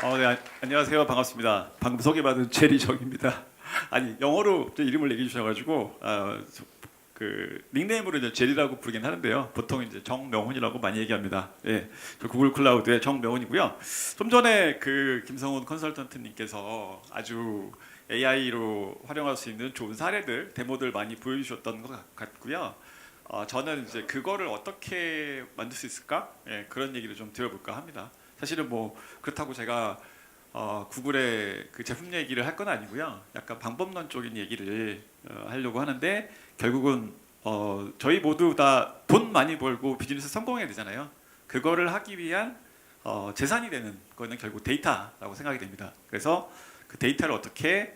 네, 안녕하세요. 반갑습니다. 방금 소개받은 제리 정입니다. 아니 영어로 제 이름을 얘기해 주셔가지고 그 닉네임으로 이제 제리라고 부르긴 하는데요. 보통 이제 정명훈이라고 많이 얘기합니다. 예, 저 구글 클라우드의 정명훈이고요. 좀 전에 그 김성훈 컨설턴트님께서 아주 AI로 활용할 수 있는 좋은 사례들, 데모들 많이 보여주셨던 것 같고요. 저는 이제 그거를 어떻게 만들 수 있을까? 예, 그런 얘기를 좀 들어볼까 합니다. 사실은 뭐 그렇다고 제가 구글의 그 제품 얘기를 할 건 아니고요. 약간 방법론적인 얘기를 하려고 하는데 결국은 저희 모두 다 돈 많이 벌고 비즈니스 성공해야 되잖아요. 그거를 하기 위한 재산이 되는 거는 결국 데이터라고 생각이 됩니다. 그래서 그 데이터를 어떻게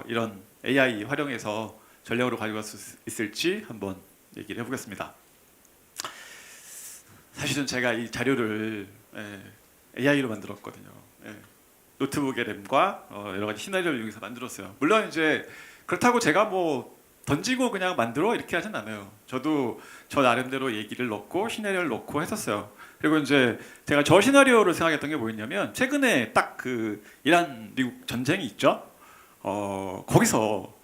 이런 AI 활용해서 전략으로 가져갈 수 있을지 한번 얘기를 해보겠습니다. 사실은 제가 이 자료를 AI로 만들었거든요. 노트북의 램과 여러 가지 시나리오를 이용해서 만들었어요. 물론 이제 그렇다고 제가 뭐 던지고 그냥 만들어 이렇게 하진 않아요. 저도 저 나름대로 얘기를 넣고 시나리오를 넣고 했었어요. 그리고 이제 제가 저 시나리오를 생각했던 게 뭐였냐면 최근에 딱 그 이란 미국 전쟁이 있죠. 거기서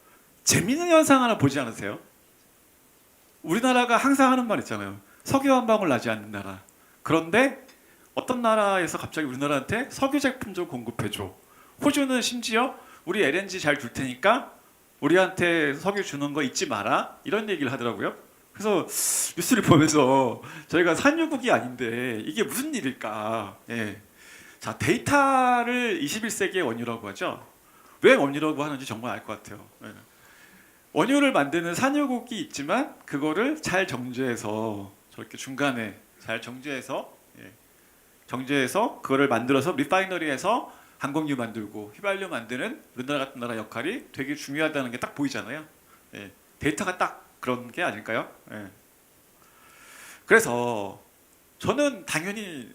재밌는 현상 하나 보지 않으세요? 우리나라가 항상 하는 말 있잖아요. 석유 한 방울 나지 않는 나라. 그런데 어떤 나라에서 갑자기 우리나라한테 석유 제품 좀 공급해줘. 호주는 심지어 우리 LNG 잘 줄 테니까 우리한테 석유 주는 거 잊지 마라. 이런 얘기를 하더라고요. 그래서 뉴스를 보면서 저희가 산유국이 아닌데 이게 무슨 일일까. 예. 자, 데이터를 21세기의 원유라고 하죠. 왜 원유라고 하는지 정말 알 것 같아요. 예. 원유를 만드는 산유국이 있지만 그거를 잘 정제해서 저렇게 중간에 잘 정제해서 그거를 만들어서 리파이너리에서 항공유 만들고 휘발유 만드는 우리나라 같은 나라 역할이 되게 중요하다는 게 딱 보이잖아요. 예, 데이터가 딱 그런 게 아닐까요? 예. 그래서 저는 당연히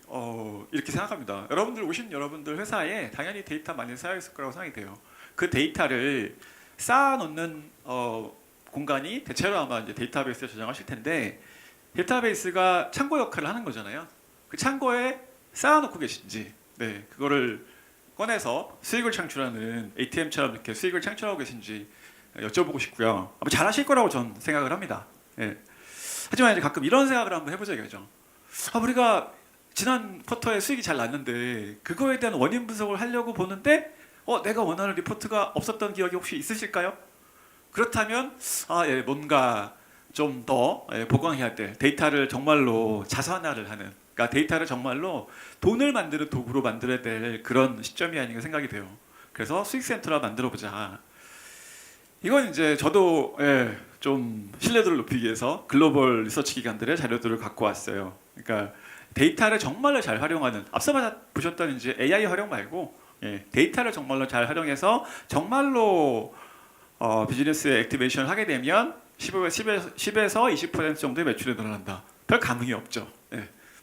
이렇게 생각합니다. 여러분들 회사에 당연히 데이터 많이 쌓여 있을 거라고 생각이 돼요. 그 데이터를 쌓아놓는 공간이 대체로 아마 이제 데이터베이스에 저장하실 텐데 데이터베이스가 창고 역할을 하는 거잖아요. 그 창고에 쌓아놓고 계신지, 그거를 꺼내서 수익을 창출하는 ATM처럼 이렇게 수익을 창출하고 계신지 여쭤보고 싶고요. 아마 잘하실 거라고 전 생각을 합니다. 예. 하지만 이제 가끔 이런 생각을 한번 해보자 이거죠. 우리가 지난 쿼터에 수익이 잘 났는데 그거에 대한 원인 분석을 하려고 보는데 내가 원하는 리포트가 없었던 기억이 혹시 있으실까요? 그렇다면 뭔가 좀 더 보강해야 될 데이터를 정말로 자산화를 하는, 그러니까 데이터를 정말로 돈을 만드는 도구로 만들어야 될 그런 시점이 아닌가 생각이 돼요. 그래서 수익센터라 만들어보자. 이건 이제 저도 좀 신뢰도를 높이기 위해서 글로벌 리서치 기관들의 자료들을 갖고 왔어요. 그러니까 데이터를 정말로 잘 활용하는, 앞서 보셨던 이제 AI 활용 말고 데이터를 정말로 잘 활용해서 정말로 비즈니스 액티베이션을 하게 되면 10에서 20% 정도의 매출이 늘어난다. 별 감흥이 없죠.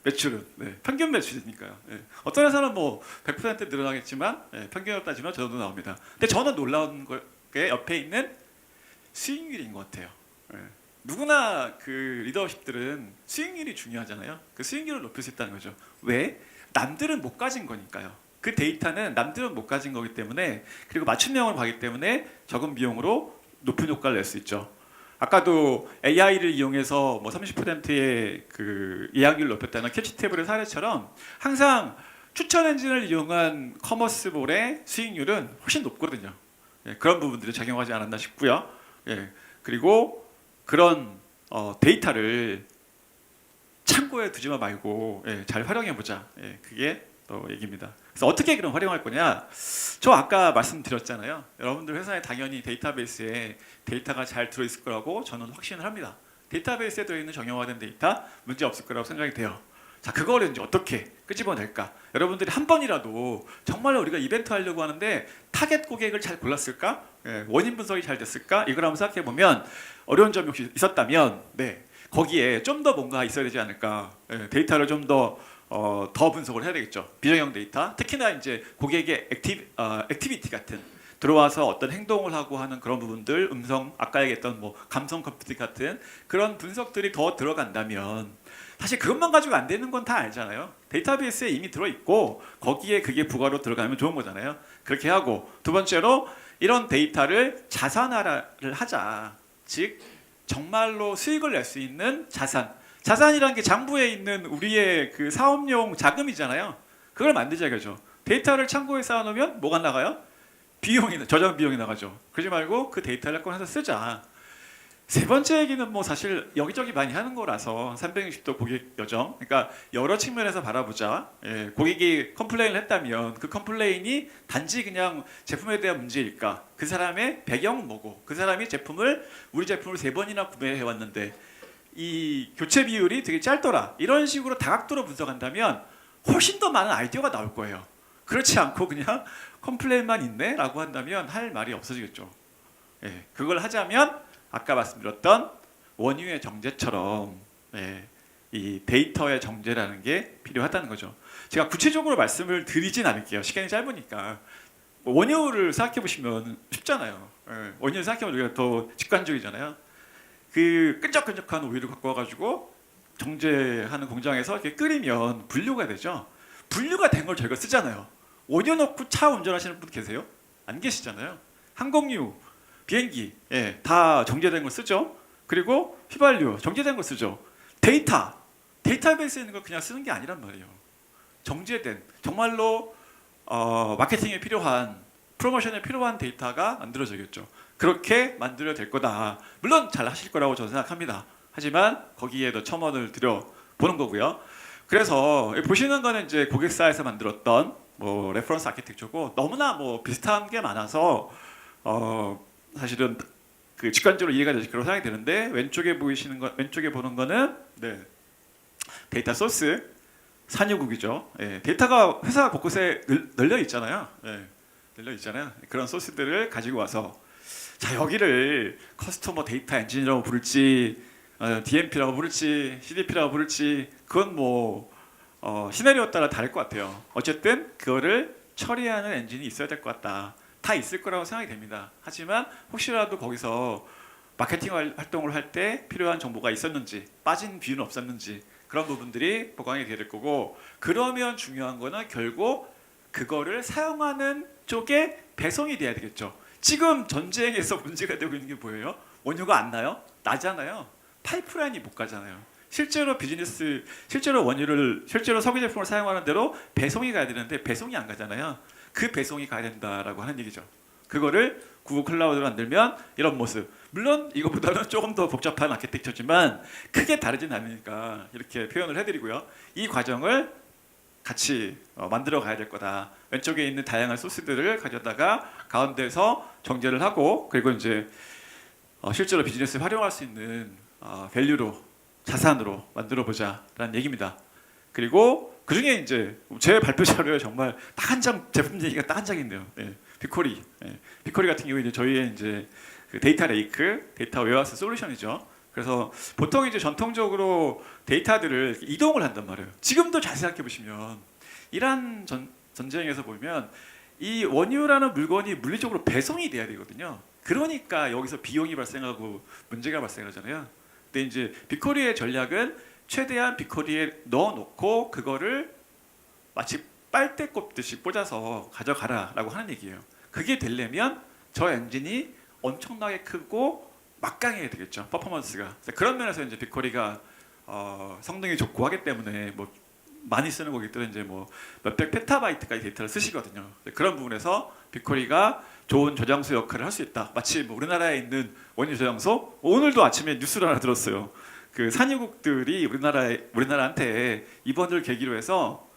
매출은 평균 매출이니까요. 어떤 회사는 뭐 100% 늘어나겠지만 평균으로 따지면 저도 나옵니다. 근데 저는 놀라운 게 옆에 있는 수익률인 것 같아요. 누구나 그 리더십들은 수익률이 중요하잖아요. 그 수익률을 높일 수 있다는 거죠. 왜? 남들은 못 가진 거니까요. 그 데이터는 남들은 못 가진 거기 때문에, 그리고 맞춤형을 가기 때문에 적은 비용으로 높은 효과를 낼 수 있죠. 아까도 AI를 이용해서 뭐 30%의 그 예약률을 높였다는 캐치테이블의 사례처럼 항상 추천 엔진을 이용한 커머스볼의 수익률은 훨씬 높거든요. 그런 부분들이 작용하지 않았나 싶고요. 그리고 그런 데이터를 창고에 두지만 말고 잘 활용해보자. 그게 얘기입니다. 그래서 어떻게 그럼 활용할 거냐? 저 아까 말씀드렸잖아요. 여러분들 회사에 당연히 데이터베이스에 데이터가 잘 들어있을 거라고 저는 확신을 합니다. 데이터베이스에 들어있는 정형화된 데이터 문제 없을 거라고 생각이 돼요. 자, 그거를 이제 어떻게 끄집어낼까? 여러분들이 한 번이라도 정말로 우리가 이벤트 하려고 하는데 타겟 고객을 잘 골랐을까? 원인 분석이 잘 됐을까? 이걸 한번 생각해 보면 어려운 점이 혹시 있었다면 거기에 좀 더 뭔가 있어야 되지 않을까? 데이터를 좀 더 분석을 해야 되겠죠. 비정형 데이터, 특히나 이제 고객의 액티비티 같은 들어와서 어떤 행동을 하고 하는 그런 부분들, 음성, 아까 얘기했던 뭐 감성 컴퓨팅 같은 그런 분석들이 더 들어간다면 사실 그것만 가지고 안 되는 건 다 알잖아요. 데이터베이스에 이미 들어있고 거기에 그게 부가로 들어가면 좋은 거잖아요. 그렇게 하고 두 번째로 이런 데이터를 자산화를 하자. 즉 정말로 수익을 낼 수 있는 자산. 자산이라는 게 장부에 있는 우리의 그 사업용 자금이잖아요. 그걸 만들자 이거죠. 데이터를 창고에 쌓아놓으면 뭐가 나가요? 비용이, 저장 비용이 나가죠. 그러지 말고 그 데이터를 꺼내서 쓰자. 세 번째 얘기는 뭐 사실 여기저기 많이 하는 거라서 360도 고객 여정, 그러니까 여러 측면에서 바라보자. 예, 고객이 컴플레인을 했다면 그 컴플레인이 단지 그냥 제품에 대한 문제일까? 그 사람의 배경은 뭐고? 그 사람이 우리 제품을 3번이나 구매해 왔는데 이 교체 비율이 되게 짧더라. 이런 식으로 다각도로 분석한다면 훨씬 더 많은 아이디어가 나올 거예요. 그렇지 않고 그냥 컴플레인만 있네? 라고 한다면 할 말이 없어지겠죠. 예, 그걸 하자면 아까 말씀드렸던 원유의 정제처럼 이 데이터의 정제라는 게 필요하다는 거죠. 제가 구체적으로 말씀을 드리진 않을게요. 시간이 짧으니까. 원유를 생각해 보시면 쉽잖아요. 원유를 생각해 보면 우리가 더 직관적이잖아요. 그 끈적끈적한 오일을 갖고 와가지고 정제하는 공장에서 이렇게 끓이면 분류가 되죠. 분류가 된 걸 저희가 쓰잖아요. 원유 넣고 차 운전하시는 분 계세요? 안 계시잖아요. 항공유, 비행기 다 정제된 걸 쓰죠. 그리고 휘발유 정제된 걸 쓰죠. 데이터베이스에 있는 걸 그냥 쓰는 게 아니란 말이에요. 정제된 정말로 마케팅에 필요한 프로모션에 필요한 데이터가 만들어져야겠죠. 그렇게 만들어야 될 거다. 물론 잘 하실 거라고 저는 생각합니다. 하지만 거기에도 첨언을 드려보는 거고요. 그래서 보시는 거는 이제 고객사에서 만들었던 뭐 레퍼런스 아키텍처고 너무나 뭐 비슷한 게 많아서 사실은 그 직관적으로 이해가 되실 거라고 생각이 되는데 왼쪽에 보는 거는 데이터 소스 산유국이죠. 데이터가 회사 곳곳에 널려 있잖아요. 널려 있잖아요. 그런 소스들을 가지고 와서 자 여기를 커스터머 데이터 엔진이라고 부를지 DMP라고 부를지 CDP라고 부를지 그건 뭐 시나리오에 따라 다를 것 같아요. 어쨌든 그거를 처리하는 엔진이 있어야 될 것 같다. 다 있을 거라고 생각이 됩니다. 하지만 혹시라도 거기서 마케팅 활동을 할 때 필요한 정보가 있었는지 빠진 비유는 없었는지 그런 부분들이 보강이 돼야 될 거고 그러면 중요한 거는 결국 그거를 사용하는 쪽에 배송이 돼야 되겠죠. 지금 전쟁에서 문제가 되고 있는 게 뭐예요? 원유가 안 나요? 나잖아요. 파이프라인이 못 가잖아요. 실제로 실제로 석유 제품을 사용하는 대로 배송이 가야 되는데 배송이 안 가잖아요. 그 배송이 가야 된다라고 하는 얘기죠. 그거를 구글 클라우드로 만들면 이런 모습. 물론 이것보다는 조금 더 복잡한 아키텍처지만 크게 다르진 않으니까 이렇게 표현을 해드리고요. 이 과정을 같이 만들어 가야 될 거다. 왼쪽에 있는 다양한 소스들을 가져다가 가운데서 정제를 하고 그리고 이제 실제로 비즈니스에 활용할 수 있는 밸류로 자산으로 만들어 보자라는 얘기입니다. 그리고 그 중에 이제 제 발표 자료에 정말 딱 한 장 제품 얘기가 딱 한 장인데요. 비코리, 비코리 같은 경우에 이제 저희의 이제 그 데이터 레이크, 데이터 웨어하우스 솔루션이죠. 그래서 보통 이제 전통적으로 데이터들을 이동을 한단 말이에요. 지금도 잘 생각해 보시면 이란 전쟁에서 보면 이 원유라는 물건이 물리적으로 배송이 돼야 되거든요. 그러니까 여기서 비용이 발생하고 문제가 발생하잖아요. 근데 이제 비코리의 전략은 최대한 비코리에 넣어놓고 그거를 마치 빨대 꼽듯이 꽂아서 가져가라라고 하는 얘기예요. 그게 되려면 저 엔진이 엄청나게 크고 막강해야 되겠죠. 퍼포먼스가. 그런 면에서 이제 비코리가 성능이 좋고 하기 때문에 뭐 많이 쓰는 고객들은 이제 뭐 몇백 페타바이트까지 데이터를 쓰시거든요. 그런 부분에서 비코리가 좋은 저장소 역할을 할 수 있다. 마치 뭐 우리나라에 있는 원유 저장소 오늘도 아침에 뉴스를 하나 들었어요. 그 산유국들이 우리나라한테 이번을 계기로 해서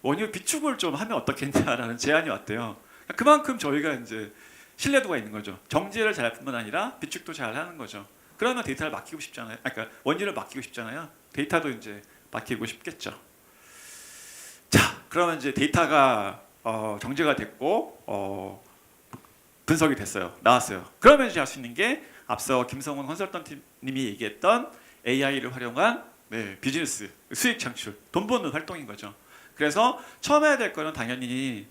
원유 비축을 좀 하면 어떻겠냐라는 제안이 왔대요. 그만큼 저희가 이제 신뢰도가 있는 거죠. 정제를 잘할 뿐만 아니라 비축도 잘 하는 거죠. 그러면 데이터를 맡기고 싶잖아요. 그러니까 원유를 맡기고 싶잖아요. 데이터도 이제 맡기고 싶겠죠. 자, 그러면 이제 데이터가 정제가 됐고 분석이 됐어요. 나왔어요. 그러면 이제 할 수 있는 게 앞서 김성훈 컨설턴트님이 얘기했던 AI를 활용한 비즈니스, 수익 창출, 돈 버는 활동인 거죠. 그래서 처음 해야 될 거는 당연히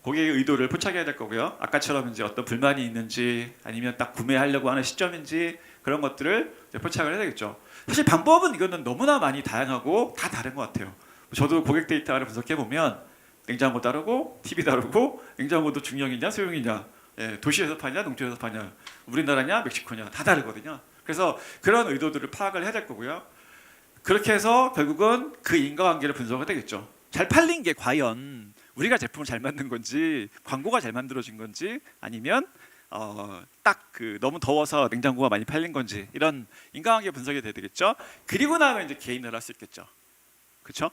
고객의 의도를 포착해야 될 거고요. 아까처럼 이제 어떤 불만이 있는지 아니면 딱 구매하려고 하는 시점인지 그런 것들을 이제 포착을 해야 되겠죠. 사실 방법은 이거는 너무나 많이 다양하고 다 다른 것 같아요. 저도 고객 데이터를 분석해 보면 냉장고 다르고 TV 다르고 냉장고도 중형이냐 소형이냐, 도시에서 파냐 농촌에서 파냐, 우리나라냐 멕시코냐 다 다르거든요. 그래서 그런 의도들을 파악을 해야 될 거고요. 그렇게 해서 결국은 그 인과관계를 분석해야 되겠죠. 잘 팔린 게 과연 우리가 제품을 잘 만든 건지 광고가 잘 만들어진 건지 아니면 딱 그 너무 더워서 냉장고가 많이 팔린 건지 이런 인과관계 분석이 돼야 되겠죠. 그리고 나면 이제 개인을 할 수 있겠죠. 그렇죠?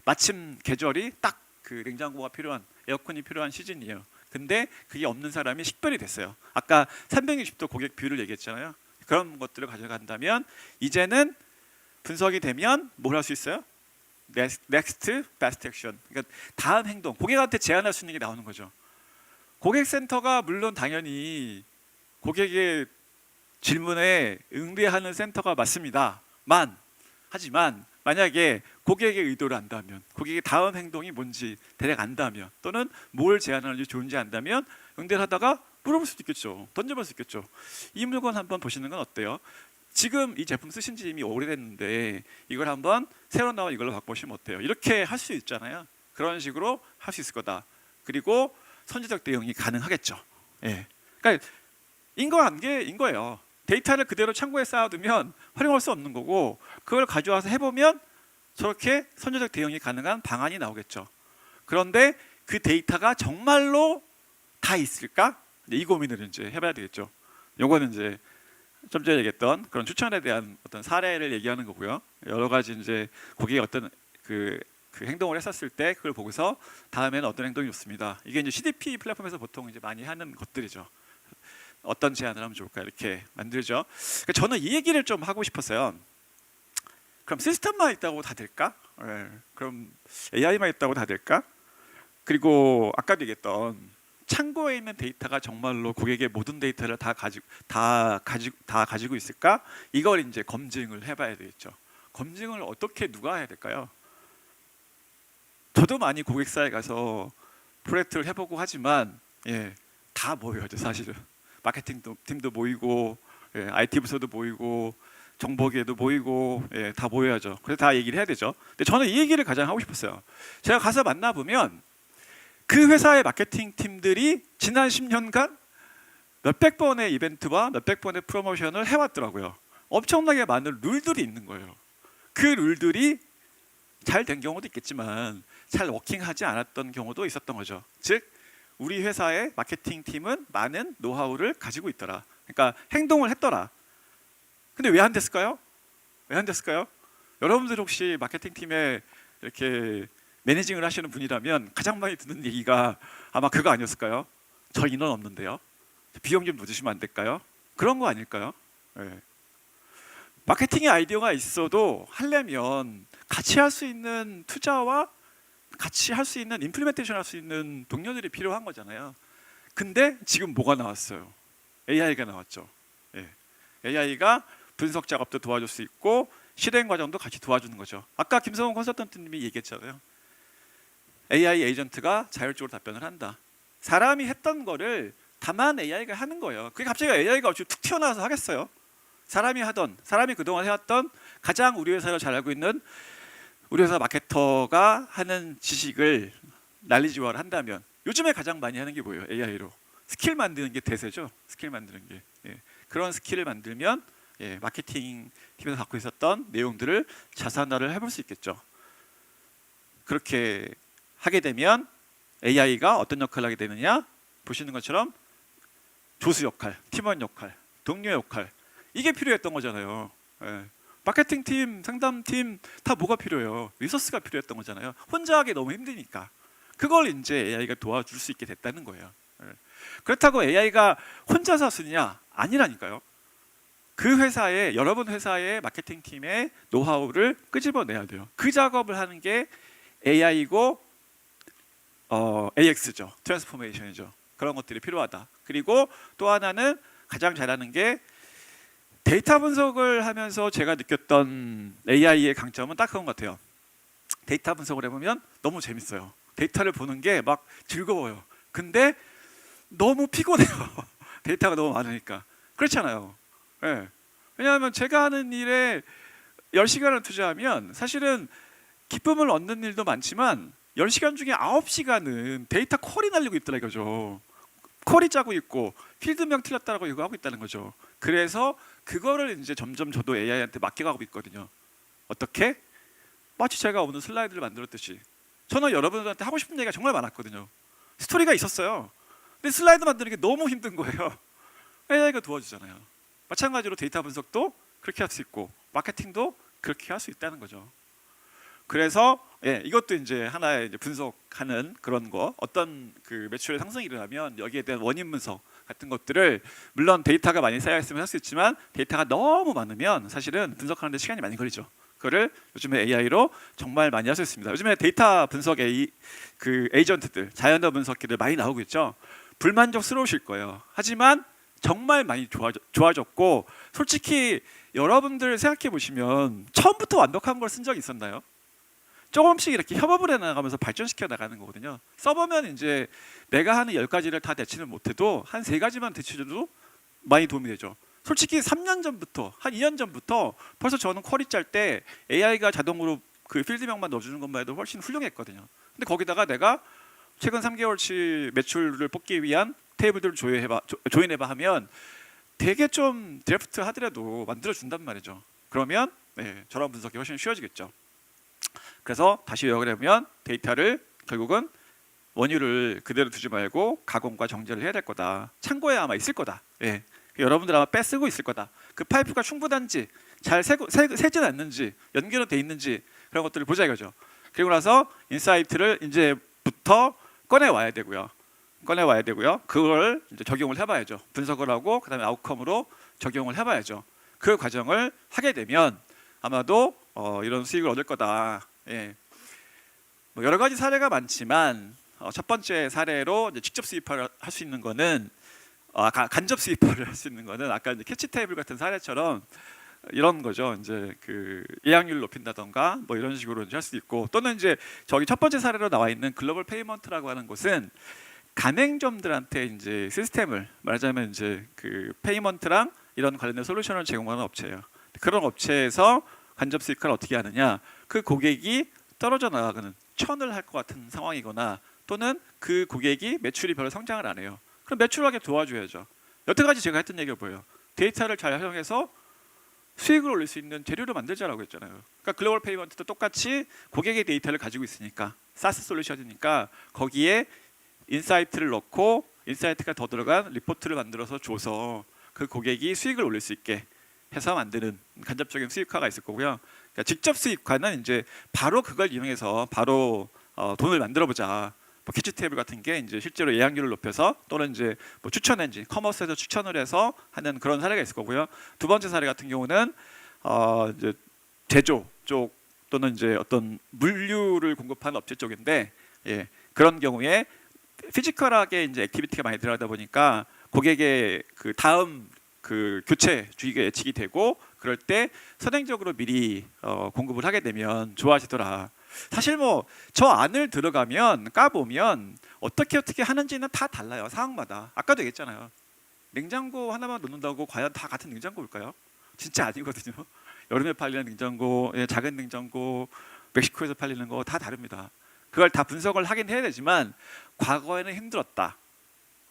마침 계절이 딱 그 냉장고가 필요한 에어컨이 필요한 시즌이에요. 근데 그게 없는 사람이 식별이 됐어요. 아까 360도 고객 뷰를 얘기했잖아요. 그런 것들을 가져간다면 이제는 분석이 되면 뭘 할 수 있어요? Next best action. 그러니까 다음 행동. 고객한테 제안할 수 있는 게 나오는 거죠. 고객센터가 물론 당연히 고객의 질문에 응대하는 센터가 맞습니다만, 하지만 만약에 고객의 의도를 안다면, 고객의 다음 행동이 뭔지 대략 안다면, 또는 뭘 제안하는지 좋은지 안다면 응대를 하다가 물어볼 수도 있겠죠. 던져볼 수 있겠죠. 이 물건 한번 보시는 건 어때요? 지금 이 제품 쓰신 지 이미 오래됐는데 이걸 한번 새로 나온 이걸로 바꿔보시면 어때요? 이렇게 할 수 있잖아요. 그런 식으로 할 수 있을 거다. 그리고 선제적 대응이 가능하겠죠. 그러니까 인과관계인 거예요. 데이터를 그대로 창고에 쌓아두면 활용할 수 없는 거고, 그걸 가져와서 해보면 저렇게 선제적 대응이 가능한 방안이 나오겠죠. 그런데 그 데이터가 정말로 다 있을까? 이 고민을 이제 해봐야 되겠죠. 요거는 이제 좀 전에 얘기했던 그런 추천에 대한 어떤 사례를 얘기하는 거고요. 여러 가지 이제 고객이 어떤 그 행동을 했었을 때 그걸 보고서 다음에는 어떤 행동이 좋습니다. 이게 이제 CDP 플랫폼에서 보통 이제 많이 하는 것들이죠. 어떤 제안을 하면 좋을까 이렇게 만들죠. 그러니까 저는 이 얘기를 좀 하고 싶었어요. 그럼 시스템만 있다고 다 될까? 그럼 AI만 있다고 다 될까? 그리고 아까도 얘기했던 창고에 있는 데이터가 정말로 고객의 모든 데이터를 다 가지고 있을까? 이걸 이제 검증을 해봐야 되겠죠. 검증을 어떻게 누가 해야 될까요? 저도 많이 고객사에 가서 프로젝트를 해보고 하지만 다 모여야죠. 사실은 마케팅 팀도 모이고 IT 부서도 모이고 정보계도 모이고 다 모여야죠. 그래서 다 얘기를 해야 되죠. 근데 저는 이 얘기를 가장 하고 싶었어요. 제가 가서 만나보면 그 회사의 마케팅 팀들이 지난 10년간 몇백 번의 이벤트와 몇백 번의 프로모션을 해왔더라고요. 엄청나게 많은 룰들이 있는 거예요. 그 룰들이 잘 된 경우도 있겠지만 잘 워킹하지 않았던 경우도 있었던 거죠. 즉 우리 회사의 마케팅 팀은 많은 노하우를 가지고 있더라. 그러니까 행동을 했더라. 근데 왜 안 됐을까요? 왜 안 됐을까요? 여러분들 혹시 마케팅 팀에 이렇게 매니징을 하시는 분이라면 가장 많이 듣는 얘기가 아마 그거 아니었을까요? 저 인원 없는데요. 비용 좀 넣어주시면 안 될까요? 그런 거 아닐까요? 마케팅의 아이디어가 있어도 하려면 같이 할 수 있는 투자와 같이 할 수 있는 임플리멘테이션 할 수 있는 동료들이 필요한 거잖아요. 근데 지금 뭐가 나왔어요? AI가 나왔죠. AI가 분석 작업도 도와줄 수 있고 실행 과정도 같이 도와주는 거죠. 아까 김성훈 컨설턴트님이 얘기했잖아요. AI 에이전트가 자율적으로 답변을 한다. 사람이 했던 거를 다만 AI가 하는 거예요. 그게 갑자기 AI가 어찌 툭 튀어나와서 하겠어요? 사람이 그동안 해왔던 가장 우리 회사를 잘 알고 있는 우리 회사 마케터가 하는 지식을 난리지화를 한다면 요즘에 가장 많이 하는 게 뭐예요? AI로 스킬 만드는 게 대세죠. 스킬 만드는 게 그런 스킬을 만들면 마케팅 팀에서 갖고 있었던 내용들을 자산화를 해볼 수 있겠죠. 그렇게 하게 되면 AI가 어떤 역할을 하게 되느냐? 보시는 것처럼 조수 역할, 팀원 역할, 동료 역할 이게 필요했던 거잖아요. 마케팅 팀, 상담 팀 다 뭐가 필요해요? 리소스가 필요했던 거잖아요. 혼자 하기 너무 힘드니까 그걸 이제 AI가 도와줄 수 있게 됐다는 거예요. 그렇다고 AI가 혼자서 쓰느냐? 아니라니까요. 그 회사의 여러분 회사의 마케팅 팀의 노하우를 끄집어내야 돼요. 그 작업을 하는 게 AI고 AX죠. 트랜스포메이션이죠. 그런 것들이 필요하다. 그리고 또 하나는 가장 잘하는 게 데이터 분석을 하면서 제가 느꼈던 AI의 강점은 딱 그런 것 같아요. 데이터 분석을 해보면 너무 재밌어요. 데이터를 보는 게 막 즐거워요. 근데 너무 피곤해요. 데이터가 너무 많으니까. 그렇잖아요. 예. 왜냐하면 제가 하는 일에 10시간을 투자하면 사실은 기쁨을 얻는 일도 많지만 10시간 중에 9시간은 데이터 콜이 날리고 있더라 이거죠. 콜이 짜고 있고 필드명 틀렸다고 이거 하고 있다는 거죠. 그래서 그거를 이제 점점 저도 AI한테 맡겨가고 있거든요. 어떻게? 마치 제가 오늘 슬라이드를 만들었듯이 저는 여러분들한테 하고 싶은 얘기가 정말 많았거든요. 스토리가 있었어요. 근데 슬라이드 만드는 게 너무 힘든 거예요. AI가 도와주잖아요. 마찬가지로 데이터 분석도 그렇게 할 수 있고 마케팅도 그렇게 할 수 있다는 거죠. 그래서 이것도 이제 하나의 이제 분석하는 그런 거, 어떤 그 매출의 상승이 일어나면 여기에 대한 원인 분석 같은 것들을 물론 데이터가 많이 쌓여 있으면 할 수 있지만 데이터가 너무 많으면 사실은 분석하는데 시간이 많이 걸리죠. 그거를 요즘에 AI로 정말 많이 할 수 있습니다. 요즘에 데이터 분석 그 에이전트들, 자연어 분석기들 많이 나오고 있죠. 불만족스러우실 거예요. 하지만 정말 많이 좋아졌고 솔직히 여러분들 생각해 보시면 처음부터 완벽한 걸 쓴 적이 있었나요? 조금씩 이렇게 협업을 해나가면서 발전시켜 나가는 거거든요. 써보면 이제 내가 하는 10가지를 다 대치는 못해도 한 3가지만 대치해도 많이 도움이 되죠. 솔직히 3년 전부터 한 2년 전부터 벌써 저는 쿼리 짤 때 AI가 자동으로 그 필드명만 넣어주는 것만 해도 훨씬 훌륭했거든요. 근데 거기다가 내가 최근 3개월치 매출을 뽑기 위한 테이블들을 조인해봐 하면 되게 좀 드래프트 하더라도 만들어준단 말이죠. 그러면 저런 분석이 훨씬 쉬워지겠죠. 그래서 다시 요약을 하면 데이터를 결국은 원유를 그대로 두지 말고 가공과 정제를 해야 될 거다. 창고에 아마 있을 거다. 여러분들 아마 빼쓰고 있을 거다. 그 파이프가 충분한지 잘 새진 않는지 연결은 돼 있는지 그런 것들을 보자 이거죠. 그리고 나서 인사이트를 이제부터 꺼내와야 되고요. 그걸 이제 적용을 해봐야죠. 분석을 하고 그다음에 아웃컴으로 적용을 해봐야죠. 그 과정을 하게 되면 아마도 이런 수익을 얻을 거다. 뭐 여러 가지 사례가 많지만 첫 번째 사례로 이제 직접 수입화를 할 수 있는 거는 간접 수입화를 할 수 있는 거는 아까 이제 캐치 테이블 같은 사례처럼 이런 거죠. 이제 그 예약률을 높인다던가 뭐 이런 식으로 이제 할 수 있고 또는 이제 저기 첫 번째 사례로 나와 있는 글로벌 페이먼트라고 하는 곳은 가맹점들한테 이제 시스템을 말하자면 이제 그 페이먼트랑 이런 관련된 솔루션을 제공하는 업체예요. 그런 업체에서 간접 수익화를 어떻게 하느냐? 그 고객이 떨어져 나가는 천을 할 것 같은 상황이거나 또는 그 고객이 매출이 별로 성장을 안 해요. 그럼 매출하게 도와줘야죠. 여태까지 제가 했던 얘기가 뭐예요? 데이터를 잘 활용해서 수익을 올릴 수 있는 재료를 만들자라고 했잖아요. 그러니까 글로벌 페이먼트도 똑같이 고객의 데이터를 가지고 있으니까 사스 솔루션이니까 거기에 인사이트를 넣고 인사이트가 더 들어간 리포트를 만들어서 줘서 그 고객이 수익을 올릴 수 있게 해서 만드는 간접적인 수익화가 있을 거고요. 그러니까 직접 수익화는 이제 바로 그걸 이용해서 바로 돈을 만들어 보자. 뭐 캐치 테이블 같은 게 이제 실제로 예약률을 높여서 또는 이제 뭐 추천 엔진, 커머스에서 추천을 해서 하는 그런 사례가 있을 거고요. 두 번째 사례 같은 경우는 이제 제조 쪽 또는 이제 어떤 물류를 공급하는 업체 쪽인데 그런 경우에 피지컬하게 이제 액티비티가 많이 들어가다 보니까 고객의 그 다음 그 교체 주기가 예측이 되고 그럴 때 선행적으로 미리 공급을 하게 되면 좋아지더라. 사실 뭐 저 안을 들어가면 까보면 어떻게 하는지는 다 달라요. 상황마다. 아까도 얘기했잖아요. 냉장고 하나만 놓는다고 과연 다 같은 냉장고일까요? 진짜 아니거든요. 여름에 팔리는 냉장고, 작은 냉장고, 멕시코에서 팔리는 거 다 다릅니다. 그걸 다 분석을 하긴 해야 되지만 과거에는 힘들었다.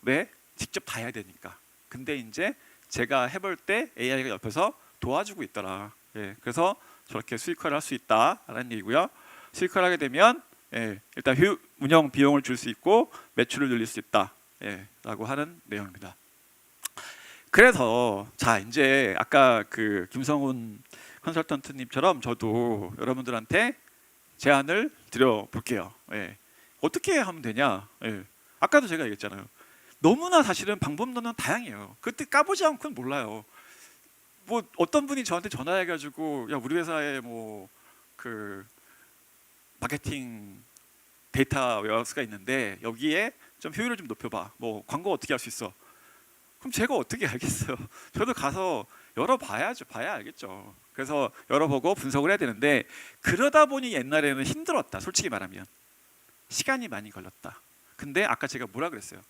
왜? 직접 봐야 되니까. 근데 이제 제가 해볼 때 AI가 옆에서 도와주고 있더라. 그래서 저렇게 수익화를 할 수 있다라는 얘기고요. 수익화를 하게 되면 일단 운영 비용을 줄 수 있고 매출을 늘릴 수 있다라고 하는 내용입니다. 그래서 자 이제 아까 그 김성훈 컨설턴트님처럼 저도 여러분들한테 제안을 드려볼게요. 어떻게 하면 되냐? 아까도 제가 얘기했잖아요. 너무나 사실은 방법론은 다양해요. 그때 까보지 않고는 몰라요. 뭐 어떤 분이 저한테 전화해가지고 야 우리 회사에 뭐 그 마케팅 데이터 웨어하우스가 있는데 여기에 좀 효율을 좀 높여봐. 뭐 광고 어떻게 할 수 있어? 그럼 제가 어떻게 알겠어요? 저도 가서 열어봐야죠. 봐야 알겠죠. 그래서 열어보고 분석을 해야 되는데 그러다 보니 옛날에는 힘들었다. 솔직히 말하면 시간이 많이 걸렸다. 근데 아까 제가 뭐라 그랬어요?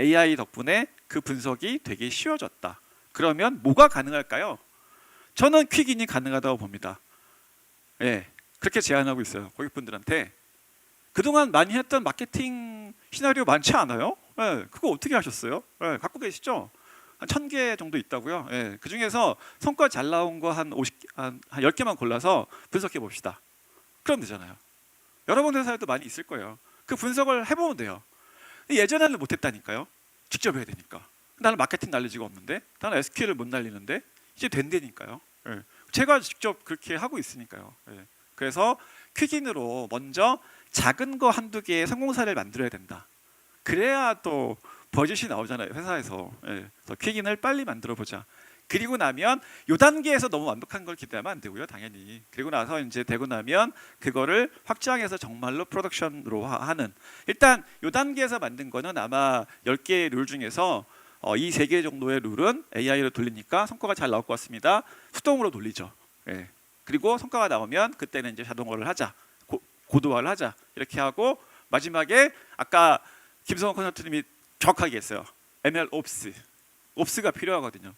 AI 덕분에 그 분석이 되게 쉬워졌다. 그러면 뭐가 가능할까요? 저는 퀵인이 가능하다고 봅니다. 예, 그렇게 제안하고 있어요. 고객분들한테. 그동안 많이 했던 마케팅 시나리오 많지 않아요? 예, 그거 어떻게 하셨어요? 예, 갖고 계시죠? 한 1000개 정도 있다고요. 예, 그 중에서 성과 잘 나온 거 한 10개만 골라서 분석해 봅시다. 그럼 되잖아요. 여러분 회사에도 많이 있을 거예요. 그 분석을 해보면 돼요. 예전에는 못했다니까요. 직접 해야 되니까. 나는 마케팅 날리지가 없는데, 나는 SQL을 못 날리는데 이제 된다니까요. 예. 제가 직접 그렇게 하고 있으니까요. 예. 그래서 퀵인으로 먼저 작은 거 한두 개의 성공 사례를 만들어야 된다. 그래야 또 버짓이 나오잖아요, 회사에서. 예. 그래서 퀵인을 빨리 만들어 보자. 그리고 나면 요 단계에서 너무 완벽한 걸 기대하면 안 되고요, 당연히. 그리고 나서 이제 되고 나면 그거를 확장해서 정말로 프로덕션으로 하는. 일단 요 단계에서 만든 거는 아마 10개의 룰 중에서 이 3개 정도의 룰은 AI로 돌리니까 성과가 잘 나올 것 같습니다. 수동으로 돌리죠. 예. 그리고 성과가 나오면 그때는 이제 자동화를 하자, 고도화를 하자 이렇게 하고 마지막에 아까 김성원 컨설턴님이 정확하게 했어요. ML 옵스가 필요하거든요.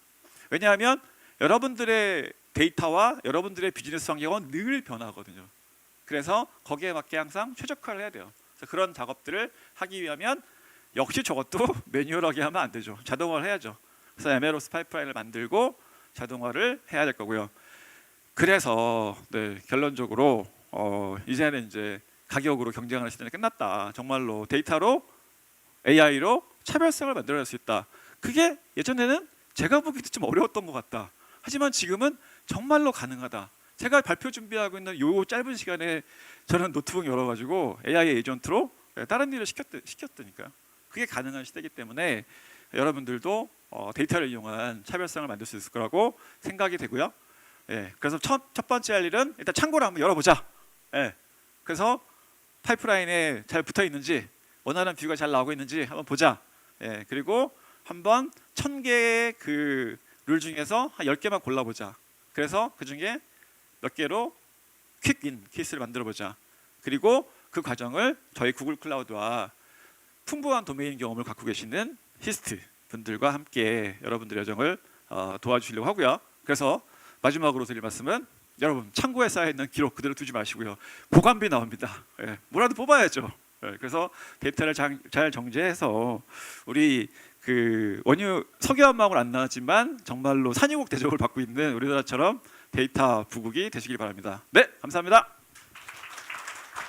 왜냐하면 여러분들의 데이터와 여러분들의 비즈니스 환경은 늘 변하거든요. 그래서 거기에 맞게 항상 최적화를 해야 돼요. 그래서 그런 작업들을 하기 위하면 역시 저것도 매뉴얼하게 하면 안 되죠. 자동화를 해야죠. 그래서 MLOps 파이프라인을 만들고 자동화를 해야 될 거고요. 그래서 네, 결론적으로 이제는 이제 가격으로 경쟁하는 시대는 끝났다. 정말로 데이터로 AI로 차별성을 만들어낼 수 있다. 그게 예전에는 제가 보기도 좀 어려웠던 것 같다. 하지만 지금은 정말로 가능하다. 제가 발표 준비하고 있는 요 짧은 시간에 저는 노트북 열어가지고 AI 에이전트로 다른 일을 시켰다니까요. 그게 가능한 시대이기 때문에 여러분들도 데이터를 이용한 차별성을 만들 수 있을 거라고 생각이 되고요. 예, 그래서 첫 번째 할 일은 일단 창고를 한번 열어보자. 예, 그래서 파이프라인에 잘 붙어 있는지 원하는 뷰가 잘 나오고 있는지 한번 보자. 예, 그리고 한번 1000개의 그 룰 중에서 한 10개만 골라보자. 그래서 그 중에 몇 개로 퀵인 케이스를 만들어보자. 그리고 그 과정을 저희 구글 클라우드와 풍부한 도메인 경험을 갖고 계시는 히스트 분들과 함께 여러분들의 여정을 도와주시려고 하고요. 그래서 마지막으로 드릴 말씀은 여러분 창고에 쌓여있는 기록 그대로 두지 마시고요. 보관비 나옵니다. 예, 뭐라도 뽑아야죠. 예, 그래서 데이터를 잘 정제해서 우리 그 원유 석유화망을 안 나왔지만 정말로 산유국 대접을 받고 있는 우리나라처럼 데이터 부국이 되시길 바랍니다. 네, 감사합니다.